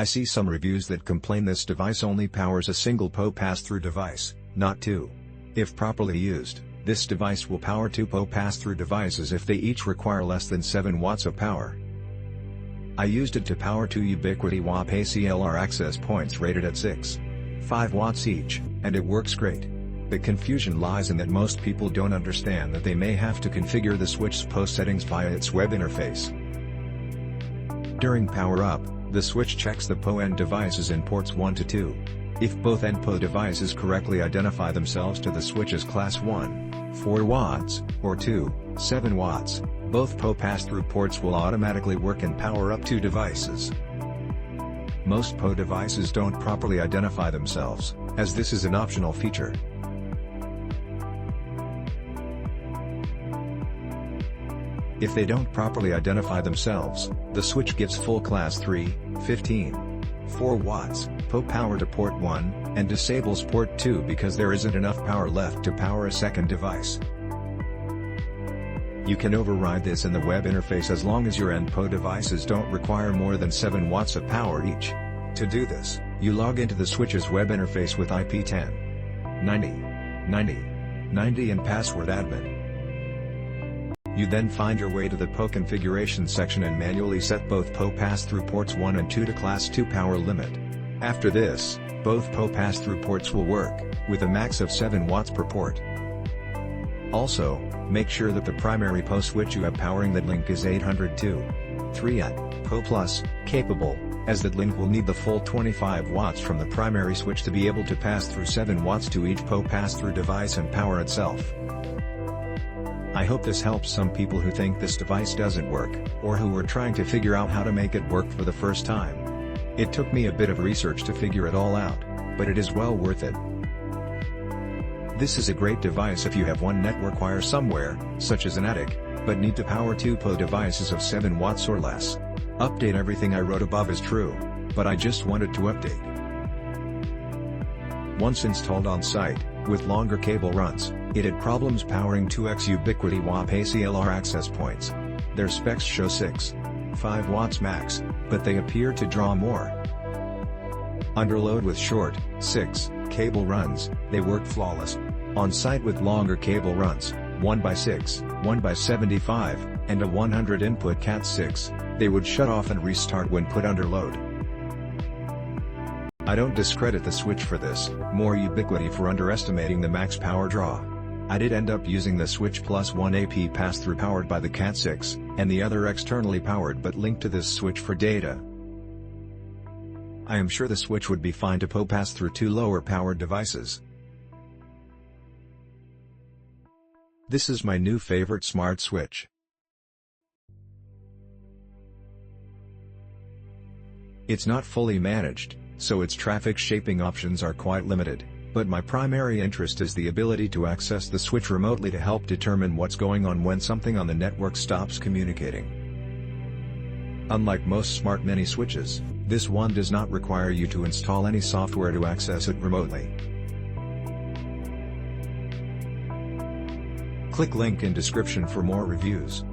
I see some reviews that complain this device only powers a single PoE pass-through device, not two. If properly used, this device will power two PoE pass-through devices if they each require less than 7 watts of power. I used it to power two Ubiquiti WAP-AC LR access points rated at 6.5 watts each, and it works great. The confusion lies in that most people don't understand that they may have to configure the switch's PoE settings via its web interface. During power-up, the switch checks the PoE end devices in ports 1 to 2. If both end PoE devices correctly identify themselves to the switch's class 1, 4 watts, or 2, 7 watts, both PoE pass-through ports will automatically work and power up two devices. Most PoE devices don't properly identify themselves, as this is an optional feature. If they don't properly identify themselves, the switch gives full class 3, 15, 4 watts, PoE power to port 1, and disables port 2 because there isn't enough power left to power a second device. You can override this in the web interface as long as your end PoE devices don't require more than 7 watts of power each. To do this, you log into the switch's web interface with IP 10, 90, 90, 90 and password admin. You then find your way to the PoE configuration section and manually set both PoE pass-through ports 1 and 2 to class 2 power limit. After this, both PoE pass-through ports will work, with a max of 7 watts per port. Also, make sure that the primary PoE switch you have powering that link is 802.3 at PoE Plus capable, as that link will need the full 25 watts from the primary switch to be able to pass through 7 watts to each PoE pass-through device and power itself. I hope this helps some people who think this device doesn't work, or who are trying to figure out how to make it work for the first time. It took me a bit of research to figure it all out, but it is well worth it. This is a great device if you have one network wire somewhere, such as an attic, but need to power two PoE devices of 7 watts or less. Update everything I wrote above is true, but I just wanted to update. Once installed on site, with longer cable runs, it had problems powering 2x Ubiquiti WAP-AC LR access points. Their specs show 6.5 watts max, but they appear to draw more. Under load with short, 6, cable runs, they worked flawless. On site with longer cable runs, 1x6, 1x75, and a 100 input Cat6, they would shut off and restart when put under load. I don't discredit the switch for this, more Ubiquiti for underestimating the max power draw. I did end up using the switch plus one AP pass-through powered by the Cat6, and the other externally powered but linked to this switch for data. I am sure the switch would be fine to PoE pass through two lower powered devices. This is my new favorite smart switch. It's not fully managed, so its traffic shaping options are quite limited, but my primary interest is the ability to access the switch remotely to help determine what's going on when something on the network stops communicating. Unlike most smart mini switches, this one does not require you to install any software to access it remotely. Click link in description for more reviews.